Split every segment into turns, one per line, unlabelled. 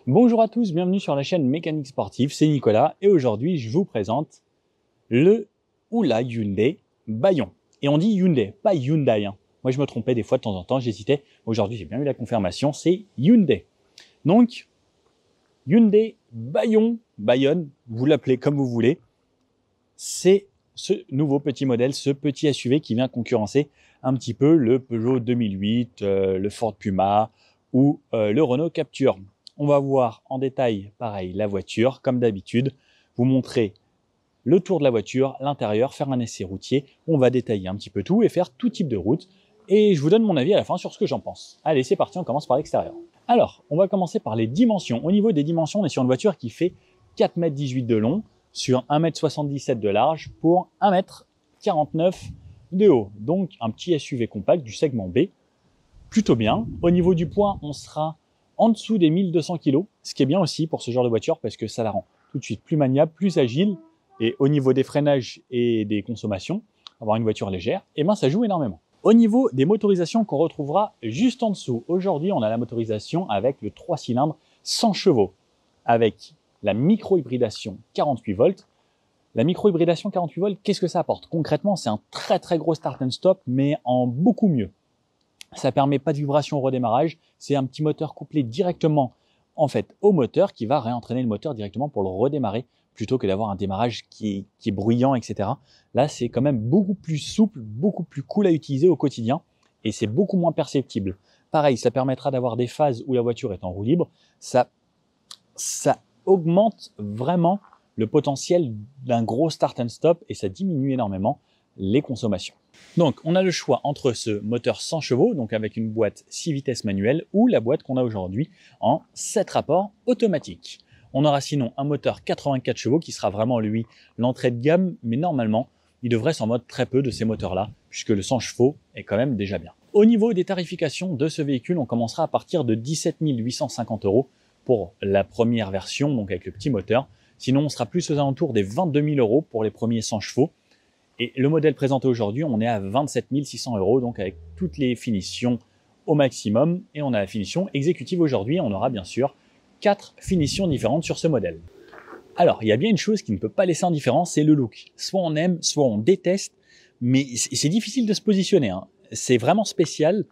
Bonjour à tous, bienvenue sur la chaîne Mécanique Sportive, c'est Nicolas et aujourd'hui je vous présente le ou la Hyundai Bayon. Et on dit Hyundai, pas Hyundai. Moi je me trompais des fois de temps en temps, j'hésitais. Aujourd'hui j'ai bien eu la confirmation, c'est Hyundai. Donc Hyundai Bayon, Bayon, vous l'appelez comme vous voulez, c'est ce nouveau petit modèle, ce petit SUV qui vient concurrencer un petit peu le Peugeot 2008, le Ford Puma ou le Renault Captur. On va voir en détail, pareil, la voiture, comme d'habitude, vous montrer le tour de la voiture, l'intérieur, faire un essai routier. On va détailler un petit peu tout et faire tout type de route. Et je vous donne mon avis à la fin sur ce que j'en pense. Allez, c'est parti, on commence par l'extérieur. Alors, on va commencer par les dimensions. Au niveau des dimensions, on est sur une voiture qui fait 4,18 m de long sur 1,77 m de large pour 1,49 m de haut. Donc, un petit SUV compact du segment B. Plutôt bien. Au niveau du poids, on sera en dessous des 1200 kg, ce qui est bien aussi pour ce genre de voiture parce que ça la rend tout de suite plus maniable, plus agile. Et au niveau des freinages et des consommations, avoir une voiture légère, et ben ça joue énormément. Au niveau des motorisations qu'on retrouvera juste en dessous, aujourd'hui on a la motorisation avec le 3 cylindres 100 chevaux, avec la micro-hybridation 48 volts. La micro-hybridation 48 volts, qu'est-ce que ça apporte? Concrètement, c'est un très gros start and stop, mais en beaucoup mieux. Ça permet pas de vibration au redémarrage. C'est un petit moteur couplé directement en fait au moteur qui va réentraîner le moteur directement pour le redémarrer plutôt que d'avoir un démarrage qui est bruyant, etc. Là, c'est quand même beaucoup plus souple, beaucoup plus cool à utiliser au quotidien et c'est beaucoup moins perceptible. Pareil, ça permettra d'avoir des phases où la voiture est en roue libre. Ça augmente vraiment le potentiel d'un gros start and stop et ça diminue énormément les consommations. Donc, on a le choix entre ce moteur 100 chevaux, donc avec une boîte 6 vitesses manuelle, ou la boîte qu'on a aujourd'hui en 7 rapports automatiques. On aura sinon un moteur 84 chevaux qui sera vraiment, lui, l'entrée de gamme, mais normalement, il devrait s'en mode très peu de ces moteurs-là, puisque le 100 chevaux est quand même déjà bien. Au niveau des tarifications de ce véhicule, on commencera à partir de 17 850 € pour la première version, donc avec le petit moteur. Sinon, on sera plus aux alentours des 22 000 € pour les premiers 100 chevaux. Et le modèle présenté aujourd'hui, on est à 27 600 €, donc avec toutes les finitions au maximum. Et on a la finition exécutive aujourd'hui. On aura bien sûr 4 finitions différentes sur ce modèle. Alors, il y a bien une chose qui ne peut pas laisser indifférent, c'est le look. Soit on aime, soit on déteste, mais c'est difficile de se positionner. C'est vraiment spécial.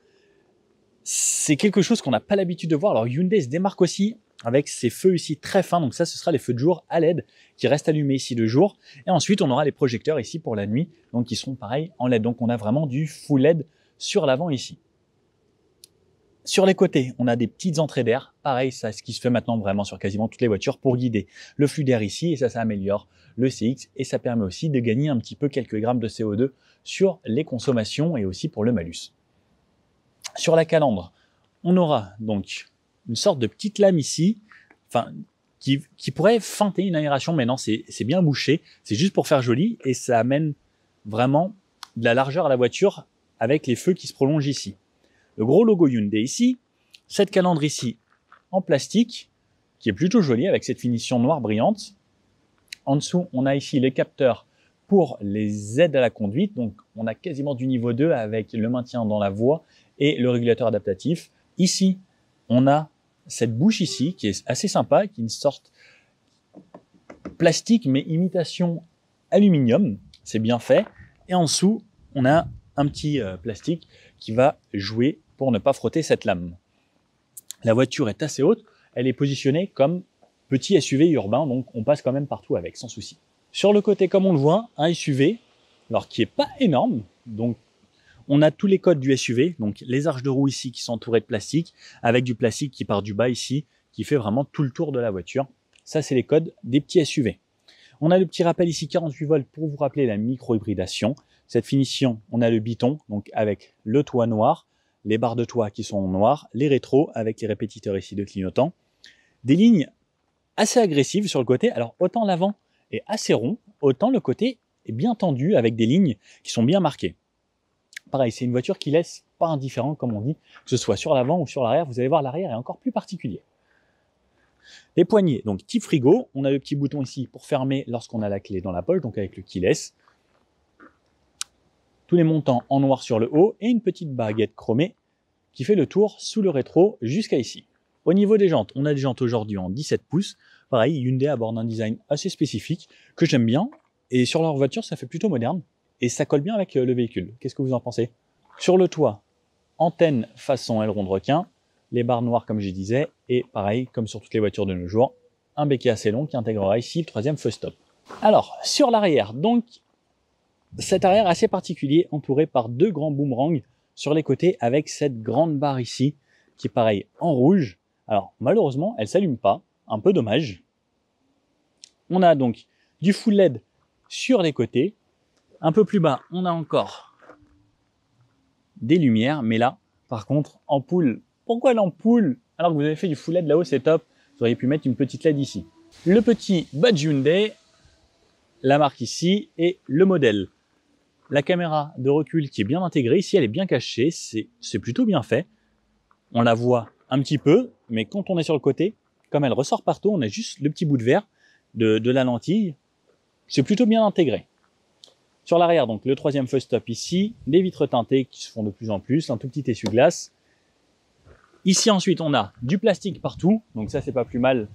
C'est quelque chose qu'on n'a pas l'habitude de voir. Alors Hyundai se démarque aussi avec ces feux ici très fins, donc ça ce sera les feux de jour à LED qui restent allumés ici de jour, et ensuite on aura les projecteurs ici pour la nuit, donc qui seront pareil en LED, donc on a vraiment du full LED sur l'avant ici. Sur les côtés, on a des petites entrées d'air, pareil, ça ce qui se fait maintenant vraiment sur quasiment toutes les voitures pour guider le flux d'air ici, et ça améliore le CX, et ça permet aussi de gagner un petit peu quelques grammes de CO2 sur les consommations et aussi pour le malus. Sur la calandre, on aura donc une sorte de petite lame ici, enfin, qui pourrait feinter une aération, mais non, c'est bien bouché, c'est juste pour faire joli, et ça amène vraiment de la largeur à la voiture avec les feux qui se prolongent ici. Le gros logo Hyundai ici, cette calandre ici en plastique, qui est plutôt jolie avec cette finition noire brillante. En dessous, on a ici les capteurs pour les aides à la conduite, donc on a quasiment du niveau 2 avec le maintien dans la voie et le régulateur adaptatif. Ici, on a cette bouche ici qui est assez sympa, qui est une sorte plastique mais imitation aluminium, c'est bien fait. Et en dessous, on a un petit plastique qui va jouer pour ne pas frotter cette lame. La voiture est assez haute, elle est positionnée comme petit SUV urbain, donc on passe quand même partout avec, sans souci. Sur le côté, comme on le voit, un SUV, alors qui est pas énorme, donc on a tous les codes du SUV, donc les arches de roue ici qui sont entourées de plastique, avec du plastique qui part du bas ici, qui fait vraiment tout le tour de la voiture. Ça, c'est les codes des petits SUV. On a le petit rappel ici 48 volts pour vous rappeler la micro-hybridation. Cette finition, on a le biton, donc avec le toit noir, les barres de toit qui sont noires, les rétros avec les répétiteurs ici de clignotants. Des lignes assez agressives sur le côté. Alors, autant l'avant est assez rond, autant le côté est bien tendu avec des lignes qui sont bien marquées. Pareil, c'est une voiture qui laisse pas indifférent, comme on dit, que ce soit sur l'avant ou sur l'arrière. Vous allez voir, l'arrière est encore plus particulier. Les poignées, donc type frigo. On a le petit bouton ici pour fermer lorsqu'on a la clé dans la poche, donc avec le keyless. Tous les montants en noir sur le haut et une petite baguette chromée qui fait le tour sous le rétro jusqu'à ici. Au niveau des jantes, on a des jantes aujourd'hui en 17 pouces. Pareil, Hyundai aborde un design assez spécifique que j'aime bien. Et sur leur voiture, ça fait plutôt moderne. Et ça colle bien avec le véhicule. Qu'est-ce que vous en pensez? Sur le toit, antenne façon aileron de requin. Les barres noires comme je disais. Et pareil, comme sur toutes les voitures de nos jours, un béquet assez long qui intégrera ici le troisième feu stop. Alors, sur l'arrière, donc, cet arrière assez particulier, entouré par deux grands boomerangs sur les côtés avec cette grande barre ici, qui est pareil en rouge. Alors, malheureusement, elle ne s'allume pas, un peu dommage. On a donc du full LED sur les côtés. Un peu plus bas, on a encore des lumières, mais là, par contre, ampoule. Pourquoi l'ampoule? Alors que vous avez fait du full LED là-haut, c'est top. Vous auriez pu mettre une petite LED ici. Le petit badge Hyundai, la marque ici et le modèle. La caméra de recul qui est bien intégrée, ici elle est bien cachée, c'est plutôt bien fait. On la voit un petit peu, mais quand on est sur le côté, comme elle ressort partout, on a juste le petit bout de verre de la lentille. C'est plutôt bien intégré. Sur l'arrière, donc le troisième feu stop ici, des vitres teintées qui se font de plus en plus, un tout petit essuie-glace. Ici ensuite on a du plastique partout, donc ça c'est pas plus mal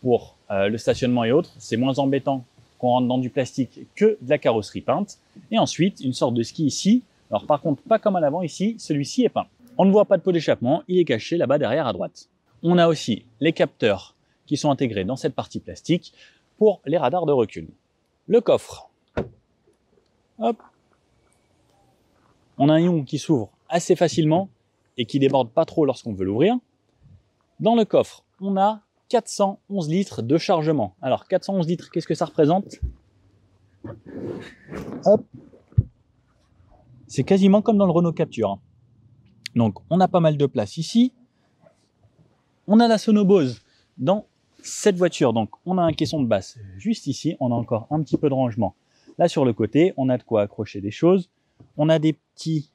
pour le stationnement et autres. C'est moins embêtant qu'on rentre dans du plastique que de la carrosserie peinte. Et ensuite une sorte de ski ici. Alors par contre pas comme à l'avant ici, celui-ci est peint. On ne voit pas de pot d'échappement, il est caché là-bas derrière à droite. On a aussi les capteurs qui sont intégrés dans cette partie plastique pour les radars de recul. Le coffre. Hop. On a un ion qui s'ouvre assez facilement et qui déborde pas trop lorsqu'on veut l'ouvrir. Dans le coffre, on a 411 litres de chargement. Alors 411 litres, qu'est-ce que ça représente? Hop. C'est quasiment comme dans le Renault Captur. Donc on a pas mal de place ici. On a la sono Bose dans cette voiture. Donc on a un caisson de basse juste ici. On a encore un petit peu de rangement. Là sur le côté, on a de quoi accrocher des choses. On a des petits...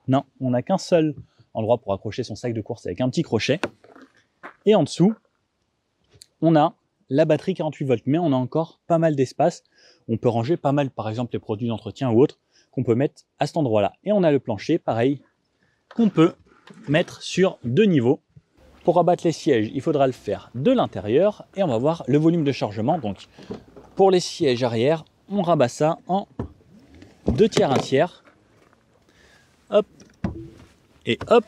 Non, on n'a qu'un seul endroit pour accrocher son sac de course avec un petit crochet. Et en dessous, on a la batterie 48 volts. Mais on a encore pas mal d'espace. On peut ranger pas mal, par exemple, les produits d'entretien ou autres qu'on peut mettre à cet endroit-là. Et on a le plancher, pareil, qu'on peut mettre sur 2 niveaux. Pour abattre les sièges, il faudra le faire de l'intérieur. Et on va voir le volume de chargement. Donc, pour les sièges arrière, on rabat ça en 2 tiers, 1 tiers. Hop. Et hop.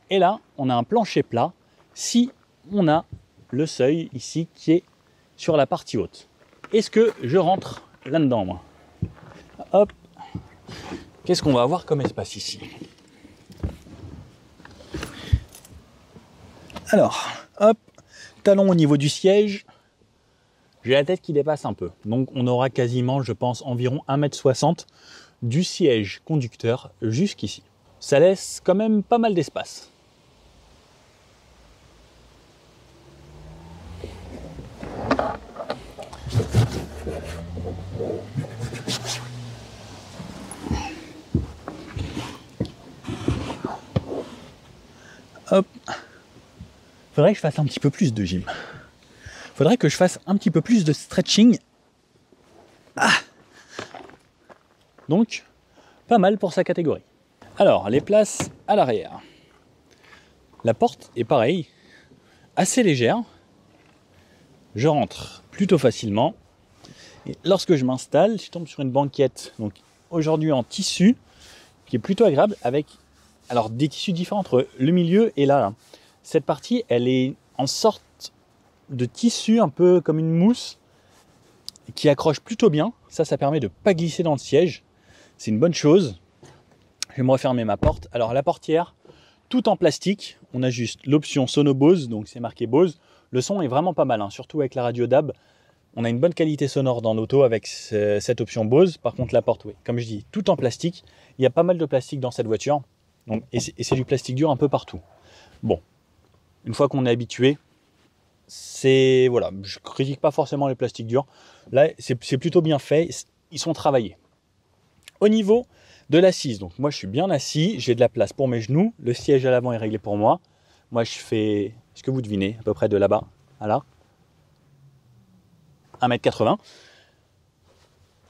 Et là, on a un plancher plat si on a le seuil ici qui est sur la partie haute. Est-ce que je rentre là-dedans, moi? Hop. Qu'est-ce qu'on va avoir comme espace ici? Alors, hop, talon au niveau du siège. J'ai la tête qui dépasse un peu. Donc on aura quasiment, je pense, environ 1,60 m du siège conducteur jusqu'ici. Ça laisse quand même pas mal d'espace. Hop. Faudrait que je fasse un petit peu plus de gym. Faudrait que je fasse un petit peu plus de stretching. Ah. Donc, pas mal pour sa catégorie. Alors, les places à l'arrière. La porte est pareil, assez légère. Je rentre plutôt facilement. Et lorsque je m'installe, je tombe sur une banquette, donc aujourd'hui en tissu, qui est plutôt agréable, avec alors des tissus différents entre le milieu et là. Cette partie, elle est en sorte de tissu, un peu comme une mousse, qui accroche plutôt bien. Ça permet de ne pas glisser dans le siège. C'est une bonne chose. Je vais me refermer ma porte. Alors la portière, tout en plastique. On a juste l'option Sono Bose, donc c'est marqué Bose. Le son est vraiment pas mal, hein, surtout avec la radio DAB. On a une bonne qualité sonore dans l'auto avec cette option Bose. Par contre, la porte, oui, comme je dis, tout en plastique. Il y a pas mal de plastique dans cette voiture. Donc, et c'est du plastique dur un peu partout. Bon, une fois qu'on est habitué, c'est... Voilà, je critique pas forcément les plastiques durs. Là, c'est plutôt bien fait. Ils sont travaillés. Au niveau de l'assise, donc moi je suis bien assis, j'ai de la place pour mes genoux. Le siège à l'avant est réglé pour moi. Moi je fais, est-ce que vous devinez, à peu près de là-bas à là, 1,80 m.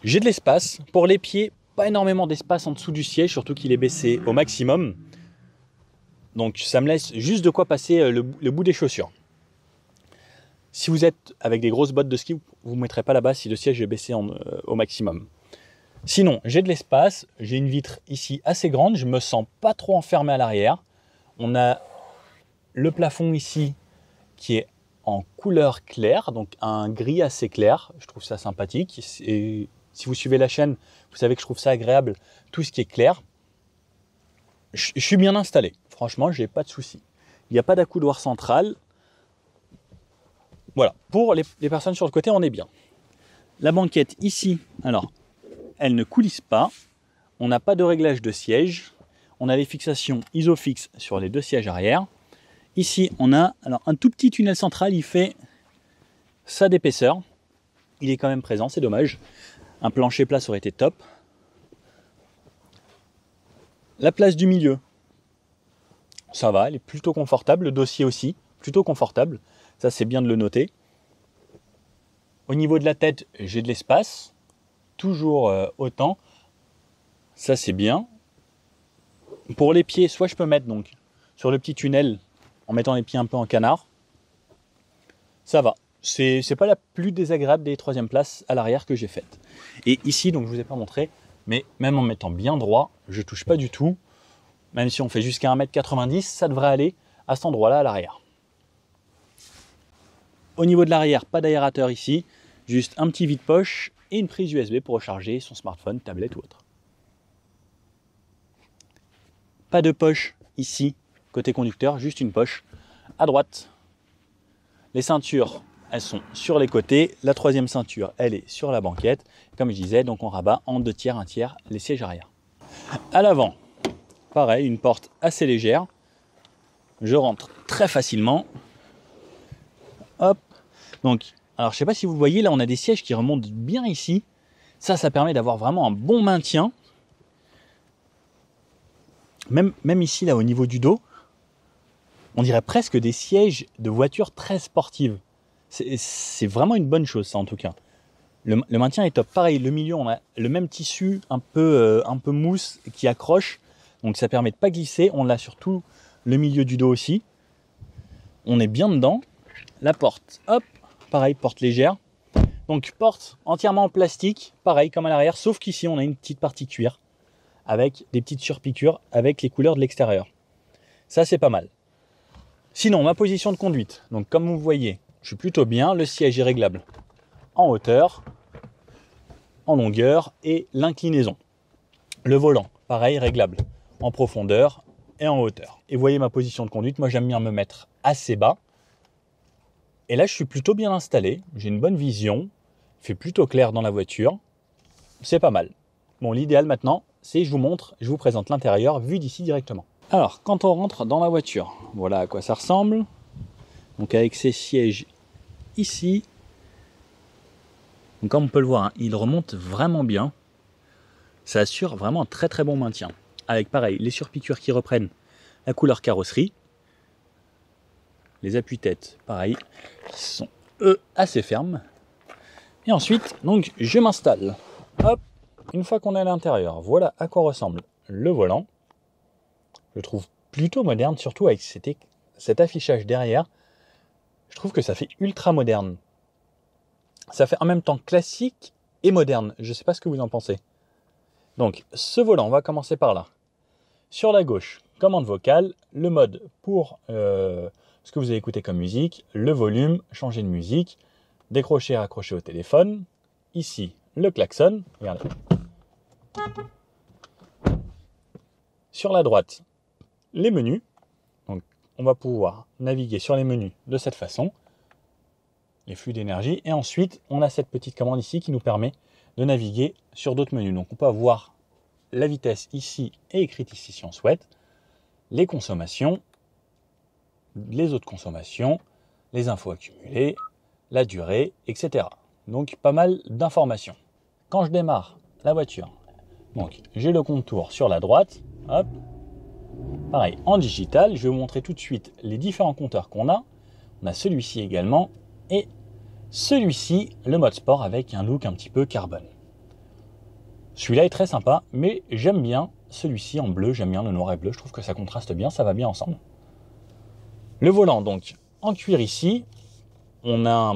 J'ai de l'espace. Pour les pieds, pas énormément d'espace en dessous du siège, surtout qu'il est baissé au maximum. Donc ça me laisse juste de quoi passer le bout des chaussures. Si vous êtes avec des grosses bottes de ski, vous ne mettrez pas là-bas si le siège est baissé au maximum. Sinon, j'ai de l'espace, j'ai une vitre ici assez grande, je ne me sens pas trop enfermé à l'arrière. On a le plafond ici qui est en couleur claire, donc un gris assez clair. Je trouve ça sympathique. Et si vous suivez la chaîne, vous savez que je trouve ça agréable, tout ce qui est clair. Je suis bien installé. Franchement, j'ai pas de soucis. Il n'y a pas d'accoudoir central. Voilà. Pour les personnes sur le côté, on est bien. La banquette ici, alors, elle ne coulisse pas. On n'a pas de réglage de siège. On a les fixations Isofix sur les deux sièges arrière. Ici, on a alors un tout petit tunnel central, il fait ça d'épaisseur. Il est quand même présent, c'est dommage. Un plancher plat, ça aurait été top. La place du milieu, ça va, elle est plutôt confortable. Le dossier aussi, plutôt confortable. Ça, c'est bien de le noter. Au niveau de la tête, j'ai de l'espace. Toujours autant. Ça, c'est bien. Pour les pieds, soit je peux mettre donc sur le petit tunnel en mettant les pieds un peu en canard. Ça va. C'est pas la plus désagréable des troisième places à l'arrière que j'ai faites. Et ici, donc je vous ai pas montré, mais même en mettant bien droit, je touche pas du tout. Même si on fait jusqu'à 1,90 m, ça devrait aller à cet endroit-là à l'arrière. Au niveau de l'arrière, pas d'aérateur ici, juste un petit vide-poche et une prise USB pour recharger son smartphone, tablette ou autre. Pas de poche ici, côté conducteur, juste une poche à droite. Les ceintures, elles sont sur les côtés. La troisième ceinture, elle est sur la banquette. Comme je disais, donc on rabat en 2 tiers, 1 tiers les sièges arrière. À l'avant, pareil, une porte assez légère. Je rentre très facilement. Hop. Donc, alors je ne sais pas si vous voyez, là on a des sièges qui remontent bien ici. Ça permet d'avoir vraiment un bon maintien. Même ici, là, au niveau du dos, on dirait presque des sièges de voiture très sportives. C'est vraiment une bonne chose, ça, en tout cas. Le maintien est top. Pareil, le milieu, on a le même tissu un peu mousse qui accroche. Donc, ça permet de ne pas glisser. On l'a sur tout le milieu du dos aussi. On est bien dedans. La porte, hop, pareil, porte légère. Donc, porte entièrement en plastique, pareil comme à l'arrière, sauf qu'ici, on a une petite partie cuir avec des petites surpiqûres avec les couleurs de l'extérieur. Ça, c'est pas mal. Sinon, ma position de conduite. Donc, comme vous voyez, je suis plutôt bien. Le siège est réglable en hauteur, en longueur et l'inclinaison. Le volant, pareil, réglable en profondeur et en hauteur. Et vous voyez ma position de conduite. Moi, j'aime bien me mettre assez bas. Et là, je suis plutôt bien installé. J'ai une bonne vision. Il fait plutôt clair dans la voiture. C'est pas mal. Bon, l'idéal maintenant, c'est je vous présente l'intérieur vu d'ici directement. Alors, quand on rentre dans la voiture, voilà à quoi ça ressemble. Donc avec ces sièges ici. Donc comme on peut le voir, hein, il remonte vraiment bien. Ça assure vraiment un très très bon maintien. Avec pareil, les surpiqûres qui reprennent la couleur carrosserie. Les appuis-têtes, pareil, sont eux assez fermes. Et ensuite, donc je m'installe. Hop, une fois qu'on est à l'intérieur, voilà à quoi ressemble le volant. Je trouve plutôt moderne, surtout avec cet affichage derrière. Je trouve que ça fait ultra moderne. Ça fait en même temps classique et moderne. Je ne sais pas ce que vous en pensez. Donc, ce volant, on va commencer par là. Sur la gauche, commande vocale, le mode pour ce que vous avez écouté comme musique, le volume, changer de musique, décrocher et raccrocher au téléphone. Ici, le klaxon. Regardez. Sur la droite, les menus. Donc, on va pouvoir naviguer sur les menus de cette façon. Les flux d'énergie. Et ensuite, on a cette petite commande ici qui nous permet de naviguer sur d'autres menus. Donc, on peut avoir la vitesse ici et écrite ici si on souhaite, les consommations, les autres consommations, les infos accumulées, la durée, etc. Donc, pas mal d'informations. Quand je démarre la voiture, donc j'ai le contour sur la droite. Hop. Pareil, en digital, je vais vous montrer tout de suite les différents compteurs qu'on a. On a celui-ci également et celui-ci, le mode sport avec un look un petit peu carbone. Celui-là est très sympa, mais j'aime bien celui-ci en bleu. J'aime bien le noir et bleu, je trouve que ça contraste bien, ça va bien ensemble. Le volant donc en cuir ici, on a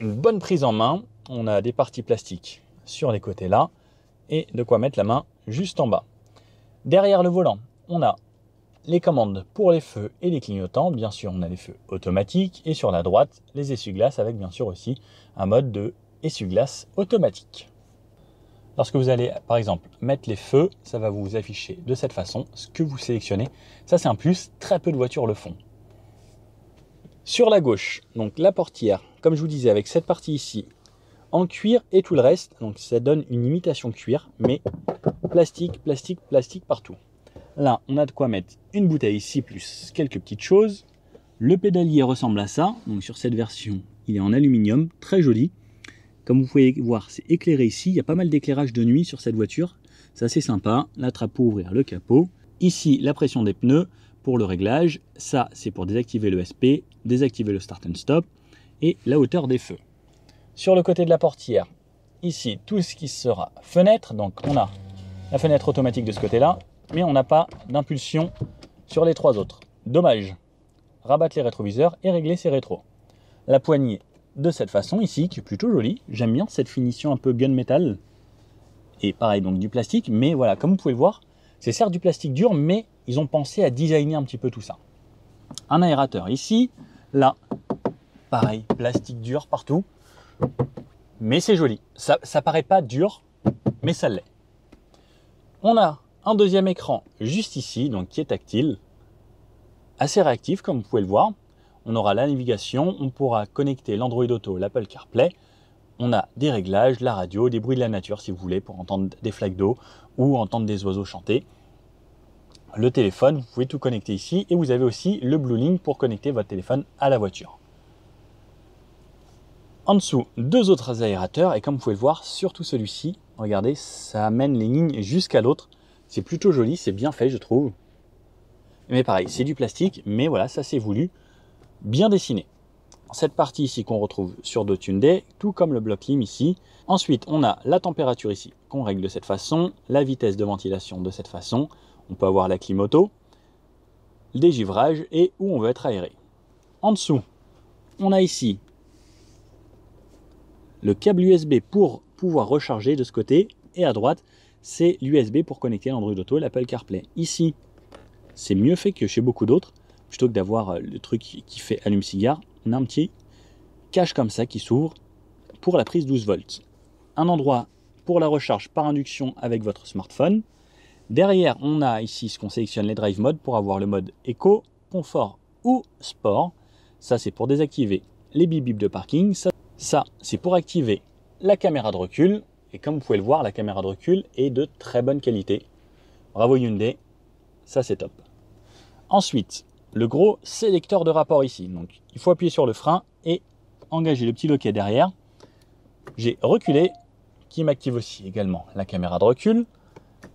une bonne prise en main, on a des parties plastiques sur les côtés là, et de quoi mettre la main juste en bas. Derrière le volant, on a les commandes pour les feux et les clignotants. Bien sûr, on a les feux automatiques, et sur la droite, les essuie-glaces avec bien sûr aussi un mode de essuie-glace automatique. Lorsque vous allez, par exemple, mettre les feux, ça va vous afficher de cette façon ce que vous sélectionnez. Ça, c'est un plus, très peu de voitures le font. Sur la gauche, donc la portière, comme je vous disais, avec cette partie ici, en cuir et tout le reste, donc ça donne une imitation cuir, mais plastique, plastique, plastique partout. Là, on a de quoi mettre une bouteille ici, plus quelques petites choses. Le pédalier ressemble à ça, donc sur cette version, il est en aluminium, très joli. Comme vous pouvez voir, c'est éclairé ici. Il y a pas mal d'éclairage de nuit sur cette voiture. C'est assez sympa. La trappe pour ouvrir le capot. Ici, la pression des pneus pour le réglage. Ça, c'est pour désactiver le SP, désactiver le start and stop et la hauteur des feux. Sur le côté de la portière, ici, tout ce qui sera fenêtre. Donc, on a la fenêtre automatique de ce côté-là, mais on n'a pas d'impulsion sur les trois autres. Dommage. Rabattre les rétroviseurs et régler ses rétros. La poignée de cette façon ici, qui est plutôt jolie. J'aime bien cette finition un peu gunmetal. Et pareil, donc du plastique. Mais voilà, comme vous pouvez le voir, c'est certes du plastique dur, mais ils ont pensé à designer un petit peu tout ça. Un aérateur ici. Là, pareil, plastique dur partout. Mais c'est joli. Ça paraît pas dur, mais ça l'est. On a un deuxième écran juste ici, donc qui est tactile. Assez réactif, comme vous pouvez le voir. On aura la navigation, on pourra connecter l'Android Auto, l'Apple CarPlay. On a des réglages, la radio, des bruits de la nature si vous voulez pour entendre des flaques d'eau ou entendre des oiseaux chanter. Le téléphone, vous pouvez tout connecter ici et vous avez aussi le Blue Link pour connecter votre téléphone à la voiture. En dessous, deux autres aérateurs et comme vous pouvez le voir, surtout celui-ci, regardez, ça amène les lignes jusqu'à l'autre. C'est plutôt joli, c'est bien fait je trouve. Mais pareil, c'est du plastique, mais voilà, ça c'est voulu. Bien dessiné. Cette partie ici qu'on retrouve sur d'autres Hyundai, tout comme le bloc lim ici. Ensuite, on a la température ici qu'on règle de cette façon, la vitesse de ventilation de cette façon. On peut avoir la clim auto, le dégivrage et où on veut être aéré. En dessous, on a ici le câble USB pour pouvoir recharger de ce côté et à droite, c'est l'USB pour connecter l'Android Auto et l'Apple CarPlay. Ici, c'est mieux fait que chez beaucoup d'autres. Plutôt que d'avoir le truc qui fait allume-cigare, on a un petit cache comme ça qui s'ouvre pour la prise 12 volts. Un endroit pour la recharge par induction avec votre smartphone. Derrière, on a ici ce qu'on sélectionne les drive modes pour avoir le mode éco, confort ou sport. Ça, c'est pour désactiver les bip bip de parking. Ça c'est pour activer la caméra de recul. Et comme vous pouvez le voir, la caméra de recul est de très bonne qualité. Bravo Hyundai, ça c'est top. Ensuite, le gros sélecteur de rapport ici. Donc, il faut appuyer sur le frein et engager le petit loquet derrière. J'ai reculé, qui m'active aussi également la caméra de recul,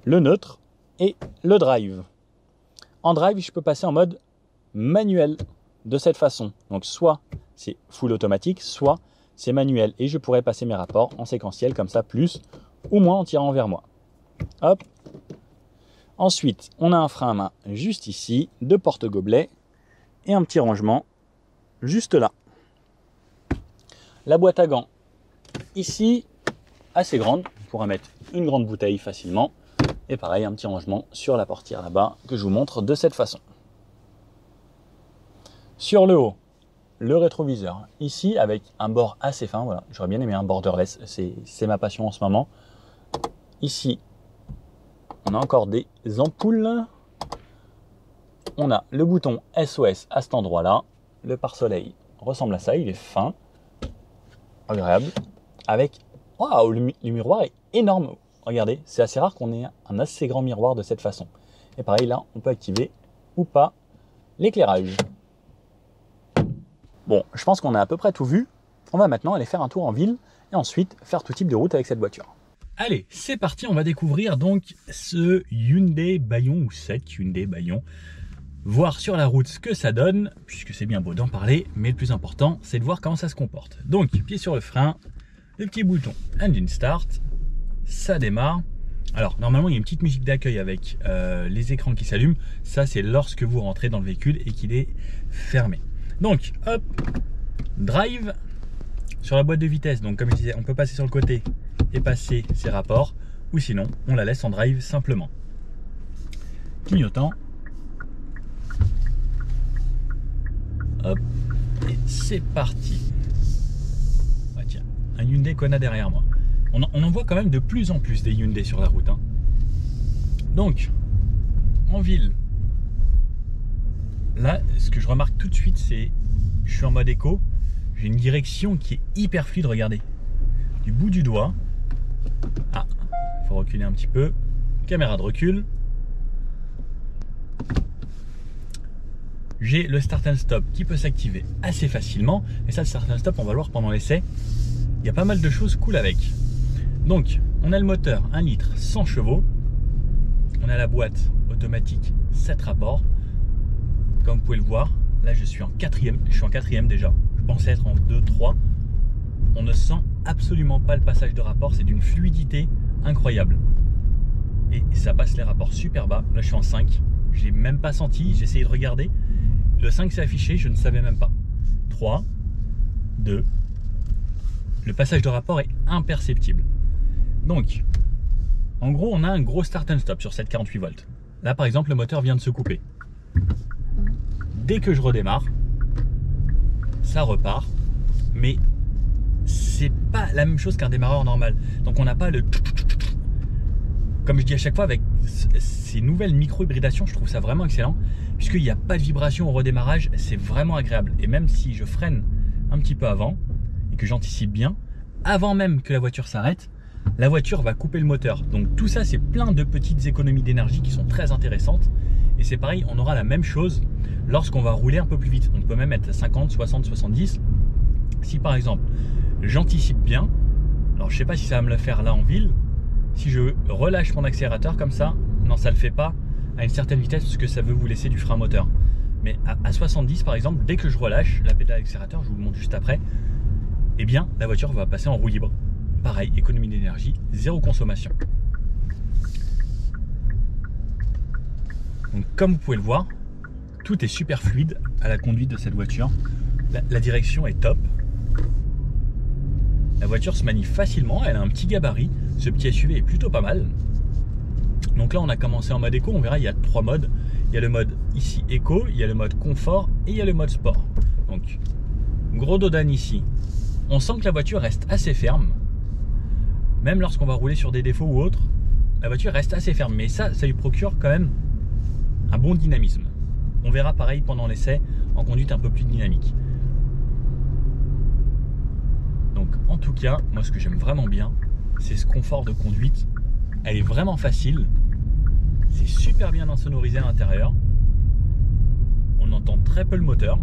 le neutre et le drive. En drive, je peux passer en mode manuel de cette façon. Donc, soit c'est full automatique, soit c'est manuel. Et je pourrais passer mes rapports en séquentiel comme ça, plus ou moins en tirant vers moi. Hop. Ensuite, on a un frein à main juste ici, deux porte-gobelets et un petit rangement juste là. La boîte à gants ici, assez grande, on pourra mettre une grande bouteille facilement. Et pareil, un petit rangement sur la portière là-bas que je vous montre de cette façon. Sur le haut, le rétroviseur ici avec un bord assez fin. Voilà, j'aurais bien aimé un borderless, c'est ma passion en ce moment. Ici, on a encore des ampoules. On a le bouton SOS à cet endroit-là. Le pare-soleil ressemble à ça, il est fin, agréable. Avec, waouh, le miroir est énorme. Regardez, c'est assez rare qu'on ait un assez grand miroir de cette façon. Et pareil, là, on peut activer ou pas l'éclairage. Bon, je pense qu'on a à peu près tout vu. On va maintenant aller faire un tour en ville et ensuite faire tout type de route avec cette voiture. Allez, c'est parti, on va découvrir donc ce Hyundai Bayon ou cette Hyundai Bayon. Voir sur la route ce que ça donne, puisque c'est bien beau d'en parler, mais le plus important, c'est de voir comment ça se comporte. Donc, pied sur le frein, le petit bouton Engine Start, ça démarre. Alors, normalement, il y a une petite musique d'accueil avec les écrans qui s'allument. Ça, c'est lorsque vous rentrez dans le véhicule et qu'il est fermé. Donc, hop, drive sur la boîte de vitesse. Donc, comme je disais, on peut passer sur le côté et passer ses rapports. Ou sinon, on la laisse en drive simplement. Clignotant. Hop, et c'est parti. Ah, tiens, un Hyundai Kona derrière moi. On en voit quand même de plus en plus des Hyundai sur la route. Hein. Donc, en ville, là, ce que je remarque tout de suite, c'est je suis en mode éco. J'ai une direction qui est hyper fluide, regardez. Du bout du doigt. Ah, il faut reculer un petit peu. Caméra de recul. J'ai le start and stop qui peut s'activer assez facilement. Et ça, le start and stop, on va le voir pendant l'essai. Il y a pas mal de choses cool avec. Donc, on a le moteur 1 litre 100 chevaux. On a la boîte automatique 7 rapports. Comme vous pouvez le voir, là je suis en quatrième. Je suis en quatrième déjà. Je pensais être en 2, 3. On ne sent absolument pas le passage de rapport. C'est d'une fluidité incroyable. Et ça passe les rapports super bas. Là je suis en 5. J'ai même pas senti. J'ai essayé de regarder. Le 5 s'est affiché. Je ne savais même pas. 3, 2. Le passage de rapport est imperceptible. Donc, en gros, on a un gros start and stop sur cette 48 volts. Là, par exemple, le moteur vient de se couper. Dès que je redémarre, ça repart. Mais c'est pas la même chose qu'un démarreur normal. Donc, on n'a pas le... Comme je dis à chaque fois, avec ces nouvelles micro-hybridations, je trouve ça vraiment excellent. Puisqu'il n'y a pas de vibration au redémarrage, c'est vraiment agréable. Et même si je freine un petit peu avant, et que j'anticipe bien, avant même que la voiture s'arrête, la voiture va couper le moteur. Donc tout ça, c'est plein de petites économies d'énergie qui sont très intéressantes. Et c'est pareil, on aura la même chose lorsqu'on va rouler un peu plus vite. On peut même être à 50, 60, 70. Si par exemple, j'anticipe bien, alors je sais pas si ça va me le faire là en ville, si je relâche mon accélérateur comme ça, non, ça le fait pas à une certaine vitesse parce que ça veut vous laisser du frein moteur. Mais à 70 par exemple, dès que je relâche la pédale accélérateur, je vous le montre juste après, eh bien la voiture va passer en roue libre. Pareil, économie d'énergie, zéro consommation. Donc comme vous pouvez le voir, tout est super fluide à la conduite de cette voiture. La direction est top. La voiture se manie facilement, elle a un petit gabarit. Ce petit SUV est plutôt pas mal. Donc là on a commencé en mode éco, on verra il y a 3 modes. Il y a le mode ici éco, il y a le mode confort et il y a le mode sport. Donc gros dodan ici. On sent que la voiture reste assez ferme. Même lorsqu'on va rouler sur des défauts ou autres, la voiture reste assez ferme. Mais ça lui procure quand même un bon dynamisme. On verra pareil pendant l'essai en conduite un peu plus dynamique. Donc en tout cas, moi ce que j'aime vraiment bien, c'est ce confort de conduite. Elle est vraiment facile. C'est super bien insonorisé à l'intérieur. On entend très peu le moteur.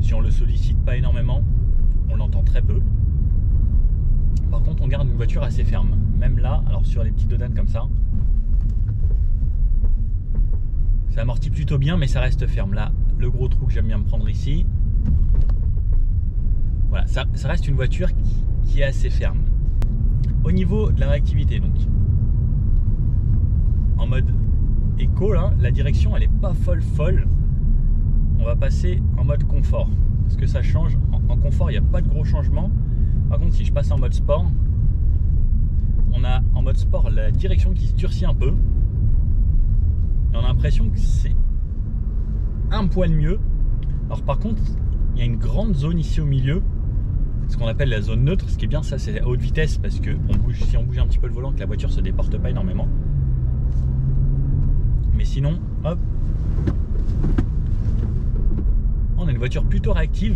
Si on le sollicite pas énormément, on l'entend très peu. Par contre, on garde une voiture assez ferme. Même là, alors sur les petits dodanes comme ça, ça amortit plutôt bien, mais ça reste ferme. Là, le gros trou que j'aime bien me prendre ici. Voilà, ça reste une voiture qui est assez ferme. Au niveau de la réactivité, donc, en mode éco, là, la direction, elle n'est pas folle. On va passer en mode confort. Parce que ça change. En confort, il n'y a pas de gros changements. Par contre, si je passe en mode sport, on a en mode sport la direction qui se durcit un peu. Et on a l'impression que c'est un poil mieux. Alors par contre, il y a une grande zone ici au milieu, ce qu'on appelle la zone neutre. Ce qui est bien, ça c'est à haute vitesse parce que si on bouge un petit peu le volant, que la voiture se déporte pas énormément. Mais sinon, hop, on a une voiture plutôt réactive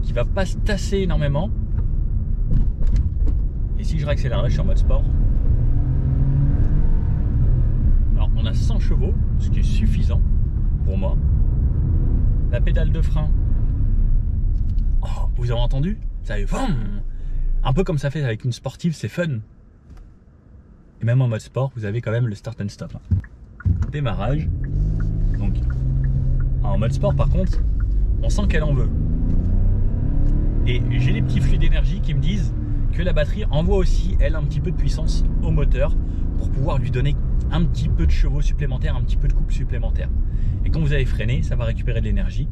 qui va pas se tasser énormément. Et si je réaccélère, là je suis en mode sport. Alors on a 100 chevaux, ce qui est suffisant pour moi. La pédale de frein, oh, vous avez entendu? Ça fait un peu comme ça fait avec une sportive, c'est fun. Et même en mode sport, vous avez quand même le start and stop. Démarrage. Donc en mode sport par contre, on sent qu'elle en veut. Et j'ai les petits flux d'énergie qui me disent que la batterie envoie aussi, elle, un petit peu de puissance au moteur pour pouvoir lui donner un petit peu de chevaux supplémentaires, un petit peu de couple supplémentaire. Et quand vous allez freiner, ça va récupérer de l'énergie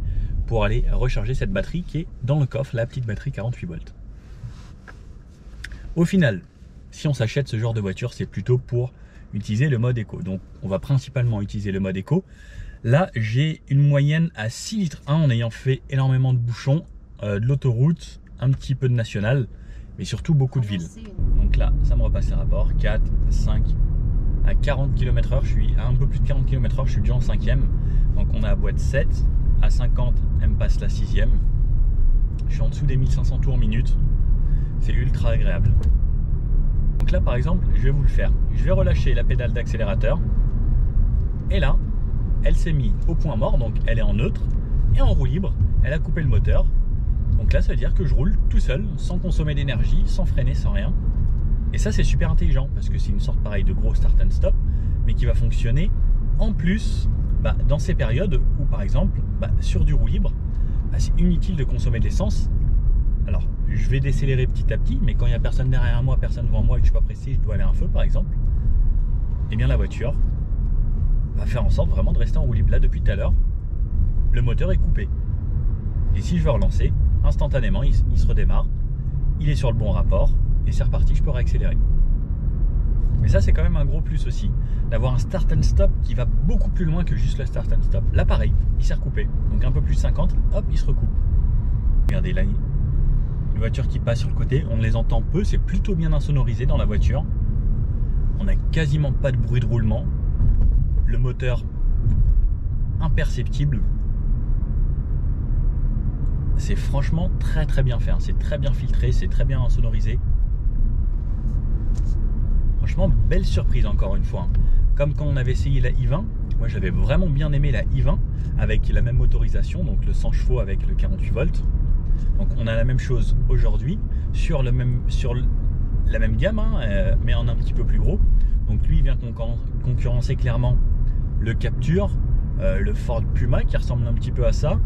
pour aller recharger cette batterie qui est dans le coffre, la petite batterie 48 volts. Au final, si on s'achète ce genre de voiture, c'est plutôt pour utiliser le mode éco. Donc on va principalement utiliser le mode éco. Là, j'ai une moyenne à 6 litres 1 en ayant fait énormément de bouchons, de l'autoroute, un petit peu de national, mais surtout beaucoup de villes. Donc là, ça me repasse les rapports, 4, 5, à 40 km/h, je suis à un peu plus de 40 km/h, je suis déjà en 5e. Donc on a la boîte 7, à 50, elle me passe la 6e. Je suis en dessous des 1500 tours minute, c'est ultra agréable. Donc là par exemple, je vais vous le faire. Je vais relâcher la pédale d'accélérateur, et là, elle s'est mise au point mort, donc elle est en neutre, et en roue libre, elle a coupé le moteur. Donc là, ça veut dire que je roule tout seul, sans consommer d'énergie, sans freiner, sans rien. Et ça, c'est super intelligent, parce que c'est une sorte pareil de gros start and stop, mais qui va fonctionner en plus dans ces périodes où, par exemple, sur du roue libre, c'est inutile de consommer de l'essence. Alors, je vais décélérer petit à petit, mais quand il n'y a personne derrière moi, personne devant moi, et que je ne suis pas pressé, je dois aller à un feu, par exemple, eh bien la voiture va faire en sorte vraiment de rester en roue libre. Là, depuis tout à l'heure, le moteur est coupé. Et si je veux relancer, instantanément, il se redémarre, il est sur le bon rapport, et c'est reparti, je peux réaccélérer. Mais ça, c'est quand même un gros plus aussi, d'avoir un start and stop qui va beaucoup plus loin que juste le start and stop. Là, pareil, il s'est recoupé, donc un peu plus de 50, hop, il se recoupe. Regardez là, une voiture qui passe sur le côté, on les entend peu, c'est plutôt bien insonorisé dans la voiture. On n'a quasiment pas de bruit de roulement. Le moteur imperceptible. C'est franchement très très bien fait, hein. C'est très bien filtré, c'est très bien sonorisé. Franchement, belle surprise encore une fois, hein. Comme quand on avait essayé la i20, moi j'avais vraiment bien aimé la i20 avec la même motorisation, donc le 100 chevaux avec le 48 volts. Donc on a la même chose aujourd'hui sur la même gamme, hein, mais en un petit peu plus gros. Donc lui il vient concurrencer clairement le Captur, le Ford Puma qui ressemble un petit peu à ça,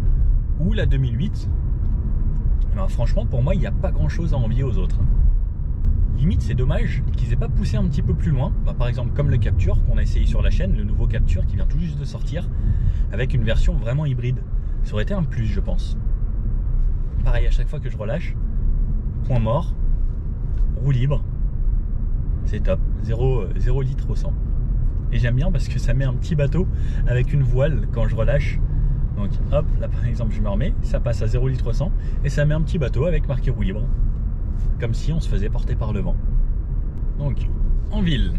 ou la 2008. Franchement, pour moi, il n'y a pas grand chose à envier aux autres. Limite, c'est dommage qu'ils aient pas poussé un petit peu plus loin. Par exemple, comme le Captur qu'on a essayé sur la chaîne, le nouveau Captur qui vient tout juste de sortir, avec une version vraiment hybride. Ça aurait été un plus, je pense. Pareil, à chaque fois que je relâche, point mort, roue libre, c'est top, 0 litre au 100. Et j'aime bien parce que ça met un petit bateau avec une voile quand je relâche. Donc hop, là par exemple je me remets, ça passe à 0 litre 100 et ça met un petit bateau avec marqué roue libre. Comme si on se faisait porter par le vent. Donc en ville,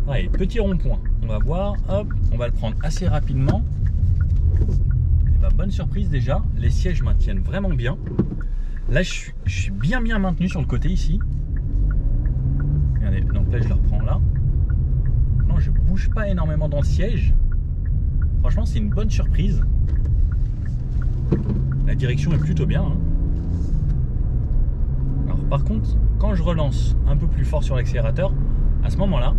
allez, petit rond-point, on va voir, hop, on va le prendre assez rapidement. Et bonne surprise déjà, les sièges maintiennent vraiment bien. Là je suis bien maintenu sur le côté ici. Regardez, donc là je le reprends là. Non, je bouge pas énormément dans le siège. Franchement c'est une bonne surprise. La direction est plutôt bien, hein. Alors par contre, quand je relance un peu plus fort sur l'accélérateur, à ce moment-là,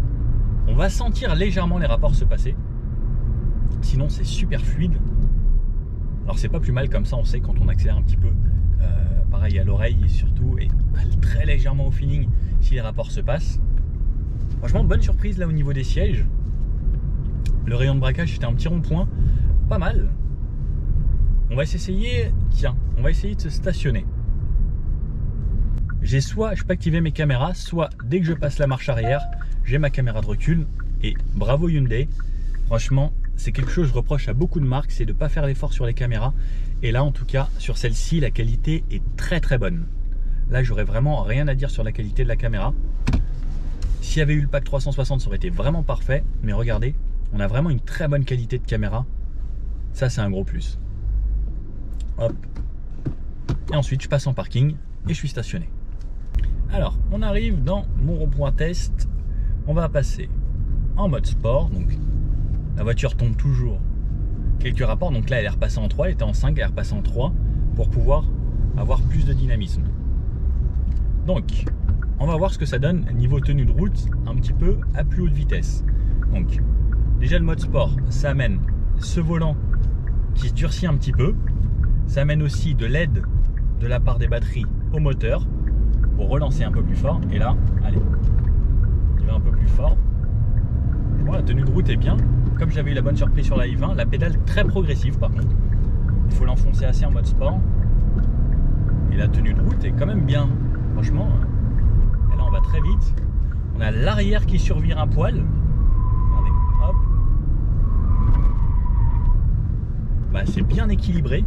on va sentir légèrement les rapports se passer. Sinon, c'est super fluide. Alors c'est pas plus mal comme ça, on sait quand on accélère un petit peu, pareil à l'oreille et surtout, et très légèrement au feeling si les rapports se passent. Franchement, bonne surprise là au niveau des sièges. Le rayon de braquage, c'était un petit rond-point, pas mal. On va s'essayer, tiens, on va essayer de se stationner. Je peux activer mes caméras, soit dès que je passe la marche arrière, j'ai ma caméra de recul. Et bravo Hyundai, franchement, c'est quelque chose que je reproche à beaucoup de marques, c'est de ne pas faire l'effort sur les caméras. Et là, en tout cas, sur celle-ci, la qualité est très très bonne. Là, j'aurais vraiment rien à dire sur la qualité de la caméra. S'il y avait eu le pack 360, ça aurait été vraiment parfait. Mais regardez, on a vraiment une très bonne qualité de caméra. Ça, c'est un gros plus. Hop. Et ensuite, je passe en parking et je suis stationné. Alors, on arrive dans mon rond-point test. On va passer en mode sport. Donc, la voiture tombe toujours quelques rapports. Donc là, elle est repassée en 3. Elle était en 5, elle est repassée en 3 pour pouvoir avoir plus de dynamisme. Donc, on va voir ce que ça donne niveau tenue de route un petit peu à plus haute vitesse. Donc, déjà le mode sport, ça amène ce volant qui se durcit un petit peu. Ça amène aussi de l'aide de la part des batteries au moteur pour relancer un peu plus fort. Et là, allez, il va un peu plus fort. Bon, la tenue de route est bien. Comme j'avais eu la bonne surprise sur la i20, la pédale très progressive par contre. Il faut l'enfoncer assez en mode sport. Et la tenue de route est quand même bien. Franchement, et là on va très vite. On a l'arrière qui survire un poil. Regardez, hop. Bah, c'est bien équilibré.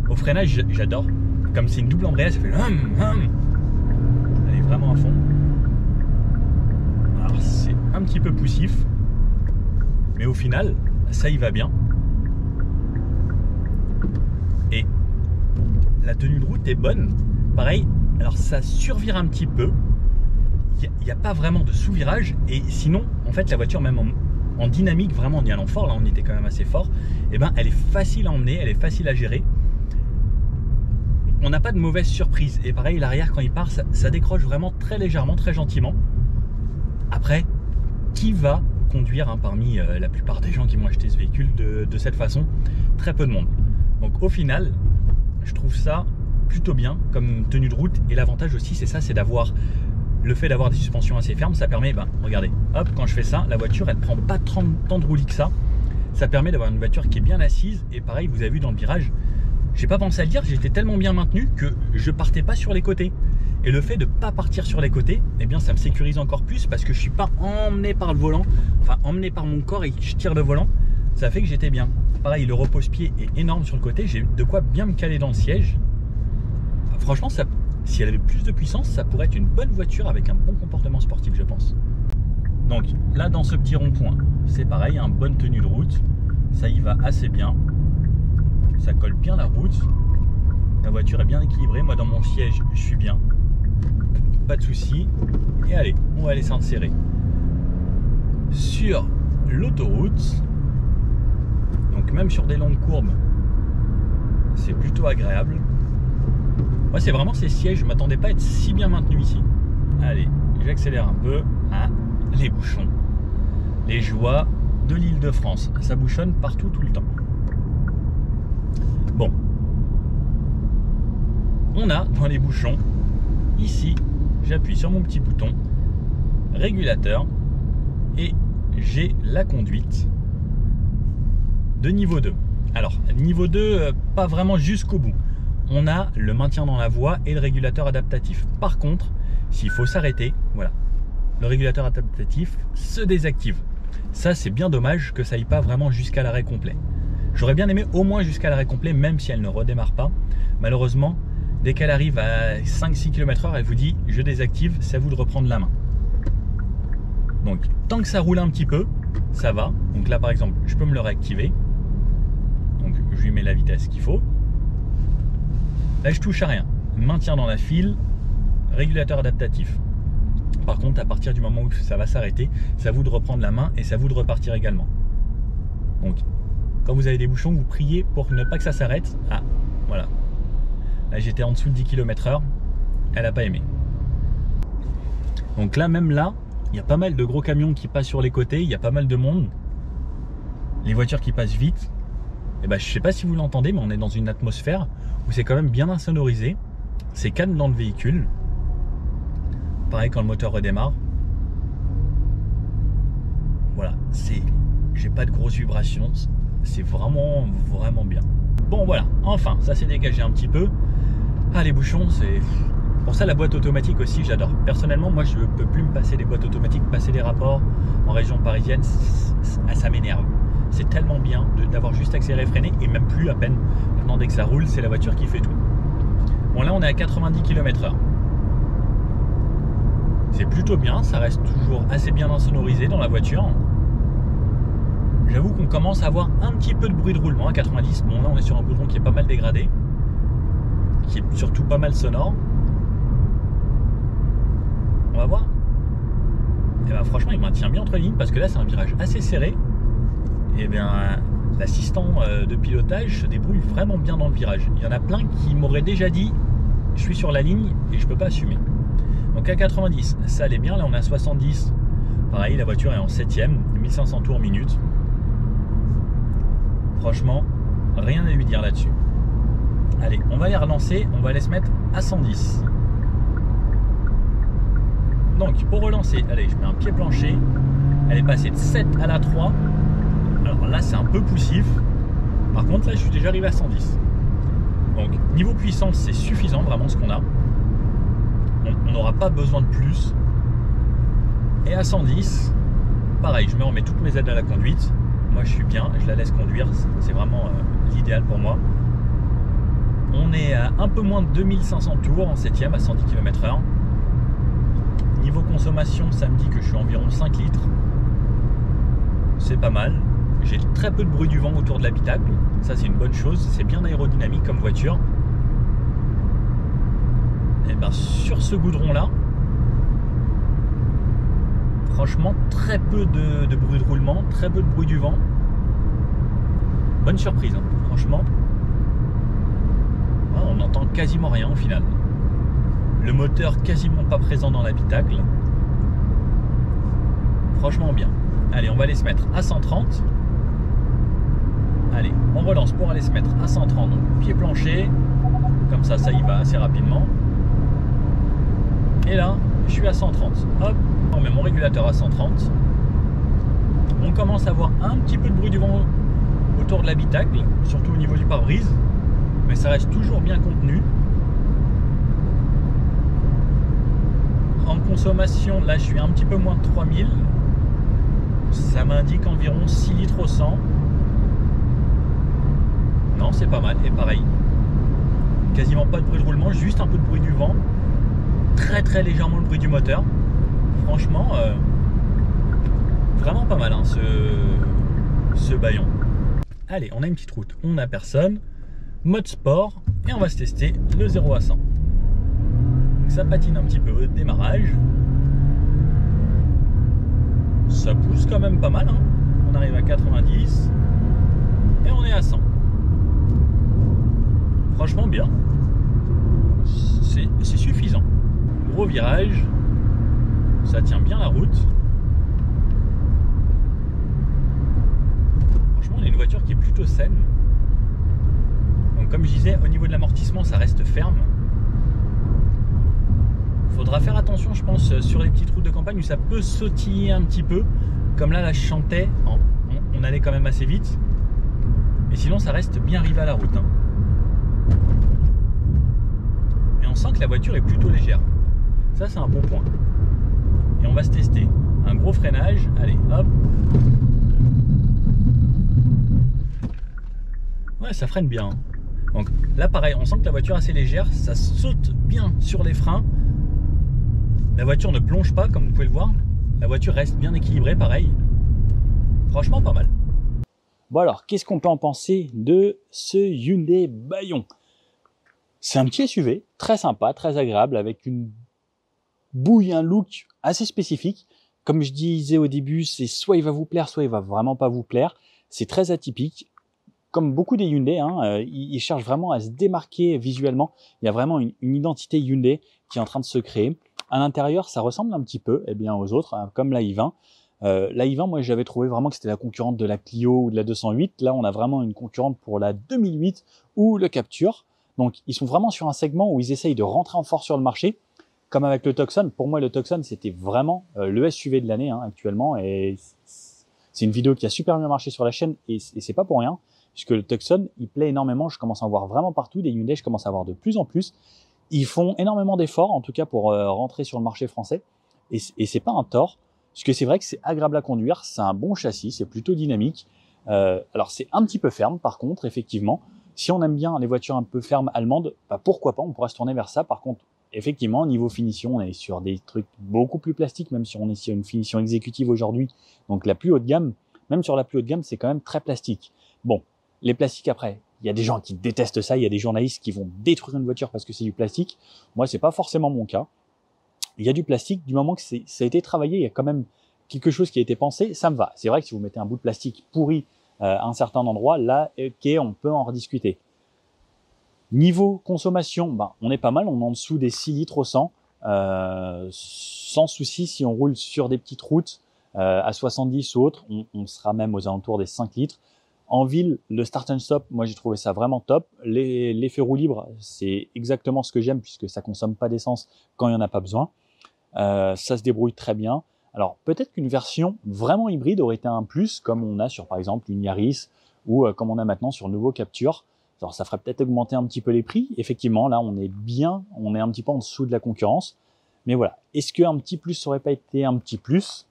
Au freinage, j'adore. Comme c'est une double embrayage, ça fait Elle est vraiment à fond. Alors c'est un petit peu poussif, mais au final, ça y va bien. Et la tenue de route est bonne. Pareil, alors ça survire un petit peu. Il n'y a pas vraiment de sous-virage. Et sinon, en fait, la voiture, même en dynamique, vraiment en y allant fort, là on était quand même assez fort, et ben elle est facile à emmener, elle est facile à gérer. On n'a pas de mauvaise surprise. Et pareil, l'arrière, quand il part, ça décroche vraiment très légèrement, très gentiment. Après, qui va conduire parmi la plupart des gens qui vont acheter ce véhicule de cette façon? Très peu de monde. Donc au final, je trouve ça plutôt bien comme tenue de route. Et l'avantage aussi, c'est ça, c'est d'avoir le fait d'avoir des suspensions assez fermes. Ça permet, regardez, hop, quand je fais ça, la voiture, elle prend pas tant de roulis que ça. Ça permet d'avoir une voiture qui est bien assise. Et pareil, vous avez vu dans le virage, j'ai pas pensé à le dire, j'étais tellement bien maintenu que je partais pas sur les côtés. Et le fait de ne pas partir sur les côtés, eh bien ça me sécurise encore plus parce que je suis pas emmené par le volant, enfin emmené par mon corps et je tire le volant. Ça fait que j'étais bien. Pareil, le repose-pied est énorme sur le côté, j'ai de quoi bien me caler dans le siège. Franchement, si elle avait plus de puissance, ça pourrait être une bonne voiture avec un bon comportement sportif, je pense. Donc là, dans ce petit rond-point, c'est pareil, une bonne tenue de route, ça y va assez bien. Ça colle bien la route. La voiture est bien équilibrée. Moi, dans mon siège, je suis bien. Pas de souci. Et allez, on va aller s'insérer sur l'autoroute. Donc, même sur des longues courbes, c'est plutôt agréable. Moi, c'est vraiment ces sièges. Je ne m'attendais pas à être si bien maintenu ici. Allez, j'accélère un peu. Ah, les bouchons. Les joies de l'Île-de-France. Ça bouchonne partout, tout le temps. Bon, on a dans les bouchons, ici, j'appuie sur mon petit bouton régulateur et j'ai la conduite de niveau 2. Alors, niveau 2, pas vraiment jusqu'au bout. On a le maintien dans la voie et le régulateur adaptatif. Par contre, s'il faut s'arrêter, voilà, le régulateur adaptatif se désactive. Ça, c'est bien dommage que ça aille pas vraiment jusqu'à l'arrêt complet. J'aurais bien aimé au moins jusqu'à l'arrêt complet, même si elle ne redémarre pas. Malheureusement, dès qu'elle arrive à 5-6 km/h, elle vous dit « je désactive, c'est à vous de reprendre la main ». Donc, tant que ça roule un petit peu, ça va. Donc là, par exemple, je peux me le réactiver. Donc, je lui mets la vitesse qu'il faut. Là, je touche à rien. Maintien dans la file, régulateur adaptatif. Par contre, à partir du moment où ça va s'arrêter, c'est à vous de reprendre la main et c'est à vous de repartir également. Donc, quand vous avez des bouchons, vous priez pour ne pas que ça s'arrête. Ah, voilà. Là, j'étais en dessous de 10 km/h. Elle n'a pas aimé. Donc là, même là, il y a pas mal de gros camions qui passent sur les côtés. Il y a pas mal de monde. Les voitures qui passent vite. Et ben, je ne sais pas si vous l'entendez, mais on est dans une atmosphère où c'est quand même bien insonorisé. C'est calme dans le véhicule. Pareil quand le moteur redémarre. Voilà. J'ai pas de grosses vibrations. C'est vraiment bien. Bon voilà, enfin ça s'est dégagé un petit peu. Ah, les bouchons, c'est... Pour ça la boîte automatique aussi j'adore. Personnellement moi je peux plus me passer des boîtes automatiques, passer des rapports en région parisienne, ça m'énerve. C'est tellement bien d'avoir juste accéléré, freiné et même plus à peine. Maintenant dès que ça roule, c'est la voiture qui fait tout. Bon là on est à 90 km/h. C'est plutôt bien, ça reste toujours assez bien insonorisé dans la voiture. J'avoue qu'on commence à avoir un petit peu de bruit de roulement à 90. Bon là on est sur un goudron qui est pas mal dégradé, qui est surtout pas mal sonore. On va voir. Et ben franchement il maintient bien entre lignes parce que là c'est un virage assez serré. Et bien l'assistant de pilotage se débrouille vraiment bien dans le virage. Il y en a plein qui m'auraient déjà dit je suis sur la ligne et je peux pas assumer. Donc à 90 ça allait bien, là on est à 70. Pareil la voiture est en 7ème, 1500 tours minute. Franchement, rien à lui dire là-dessus. Allez, on va les relancer, on va les se mettre à 110. Donc pour relancer, allez, je mets un pied plancher. Elle est passée de 7 à la 3. Alors là, c'est un peu poussif. Par contre, là, je suis déjà arrivé à 110. Donc niveau puissance, c'est suffisant vraiment ce qu'on a. On n'aura pas besoin de plus. Et à 110, pareil, je me remets toutes mes aides à la conduite. Moi, je suis bien, je la laisse conduire. C'est vraiment l'idéal pour moi. On est à un peu moins de 2500 tours en 7ème à 110 km/h. Niveau consommation, ça me dit que je suis environ 5 litres. C'est pas mal. J'ai très peu de bruit du vent autour de l'habitacle. Ça, c'est une bonne chose. C'est bien aérodynamique comme voiture. Et bien, sur ce goudron-là, franchement, très peu de bruit de roulement, très peu de bruit du vent. Bonne surprise, hein, franchement. On n'entend quasiment rien au final. Le moteur quasiment pas présent dans l'habitacle. Franchement bien. Allez, on va aller se mettre à 130. Allez, on relance pour aller se mettre à 130. Donc, pied plancher. Comme ça y va assez rapidement. Et là, je suis à 130. Hop, on met mon régulateur à 130. On commence à avoir un petit peu de bruit du vent autour de l'habitacle, surtout au niveau du pare-brise. Mais ça reste toujours bien contenu. En consommation, là je suis un petit peu moins de 3000. Ça m'indique environ 6 litres au 100. Non, c'est pas mal. Et pareil, quasiment pas de bruit de roulement, juste un peu de bruit du vent. Très très légèrement le bruit du moteur. Franchement, vraiment pas mal hein, ce baillon. Allez, on a une petite route, on n'a personne. Mode sport, et on va se tester le 0 à 100. Donc ça patine un petit peu au démarrage. Ça pousse quand même pas mal, hein. On arrive à 90 et on est à 100. Franchement bien. C'est suffisant. Gros virage, ça tient bien la route. Franchement, on a une voiture qui est plutôt saine. Donc comme je disais, au niveau de l'amortissement, ça reste ferme. Il faudra faire attention, je pense, sur les petites routes de campagne où ça peut sautiller un petit peu. Comme là, je chantais, on allait quand même assez vite. Et sinon, ça reste bien rivé à la route. Hein. Et on sent que la voiture est plutôt légère. Ça, c'est un bon point. Et on va se tester. Un gros freinage. Allez, hop. Ouais, ça freine bien. Donc là, pareil, on sent que la voiture est assez légère. Ça saute bien sur les freins. La voiture ne plonge pas, comme vous pouvez le voir. La voiture reste bien équilibrée, pareil. Franchement, pas mal. Bon alors, qu'est-ce qu'on peut en penser de ce Hyundai Bayon? C'est un petit SUV, très sympa, très agréable, avec une bouille, un look assez spécifique. Comme je disais au début, c'est soit il va vous plaire, soit il va vraiment pas vous plaire. C'est très atypique. Comme beaucoup des Hyundai, hein, ils cherchent vraiment à se démarquer visuellement. Il y a vraiment une identité Hyundai qui est en train de se créer. À l'intérieur, ça ressemble un petit peu aux autres, hein, comme la i20. La i20, moi, j'avais trouvé vraiment que c'était la concurrente de la Clio ou de la 208. Là, on a vraiment une concurrente pour la 2008 ou le Captur. Donc, ils sont vraiment sur un segment où ils essayent de rentrer en force sur le marché. Comme avec le Tucson. Pour moi, le Tucson, c'était vraiment le SUV de l'année hein, actuellement. Et c'est une vidéo qui a super bien marché sur la chaîne. Et c'est pas pour rien. Puisque le Tucson, il plaît énormément. Je commence à en voir vraiment partout. Des Hyundai, je commence à en voir de plus en plus. Ils font énormément d'efforts, en tout cas pour rentrer sur le marché français. Et c'est pas un tort. Parce que c'est vrai que c'est agréable à conduire, c'est un bon châssis, c'est plutôt dynamique. Alors c'est un petit peu ferme par contre, effectivement. Si on aime bien les voitures un peu fermes allemandes, bah pourquoi pas, on pourra se tourner vers ça. Par contre, effectivement, niveau finition, on est sur des trucs beaucoup plus plastiques, même si on est sur une finition exécutive aujourd'hui. Donc la plus haut de gamme, même sur la plus haut de gamme, c'est quand même très plastique. Bon, les plastiques après, il y a des gens qui détestent ça, il y a des journalistes qui vont détruire une voiture parce que c'est du plastique. Moi, c'est pas forcément mon cas. Il y a du plastique, du moment que ça a été travaillé, il y a quand même quelque chose qui a été pensé, ça me va. C'est vrai que si vous mettez un bout de plastique pourri à un certain endroit, là, ok, on peut en rediscuter. Niveau consommation, ben, on est pas mal, on est en dessous des 6 litres au 100, sans souci si on roule sur des petites routes à 70 ou autres, on sera même aux alentours des 5 litres. En ville, le start and stop, moi j'ai trouvé ça vraiment top. L'effet roue libre, c'est exactement ce que j'aime puisque ça consomme pas d'essence quand il n'y en a pas besoin. Ça se débrouille très bien. Alors peut-être qu'une version vraiment hybride aurait été un plus, comme on a sur par exemple une Yaris ou comme on a maintenant sur le nouveau Capture. Alors ça ferait peut-être augmenter un petit peu les prix. Effectivement, là on est un petit peu en dessous de la concurrence. Mais voilà, est-ce qu'un petit plus aurait pas été un petit plus?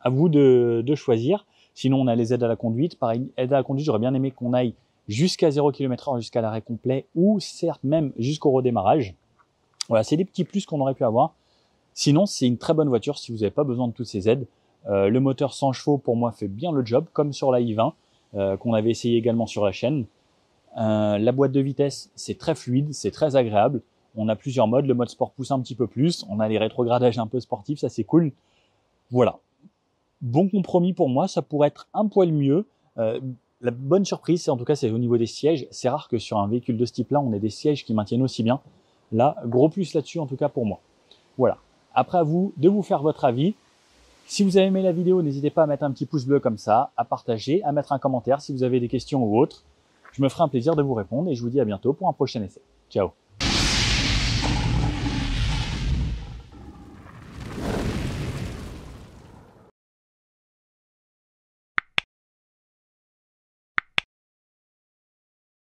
À vous de choisir. Sinon on a les aides à la conduite. Pareil, aides à la conduite, j'aurais bien aimé qu'on aille jusqu'à 0 km/h, jusqu'à l'arrêt complet, ou certes même jusqu'au redémarrage. Voilà, c'est des petits plus qu'on aurait pu avoir. Sinon, c'est une très bonne voiture si vous n'avez pas besoin de toutes ces aides. Le moteur 100 chevaux, pour moi, fait bien le job, comme sur la i20, qu'on avait essayé également sur la chaîne. La boîte de vitesse, c'est très fluide, c'est très agréable. On a plusieurs modes. Le mode sport pousse un petit peu plus. On a les rétrogradages un peu sportifs, ça c'est cool. Voilà. Bon compromis pour moi, ça pourrait être un poil mieux. La bonne surprise, c'est en tout cas, c'est au niveau des sièges. C'est rare que sur un véhicule de ce type-là, on ait des sièges qui maintiennent aussi bien. Là, gros plus là-dessus, en tout cas pour moi. Voilà. Après à vous de vous faire votre avis. Si vous avez aimé la vidéo, n'hésitez pas à mettre un petit pouce bleu comme ça, à partager, à mettre un commentaire si vous avez des questions ou autres. Je me ferai un plaisir de vous répondre et je vous dis à bientôt pour un prochain essai. Ciao.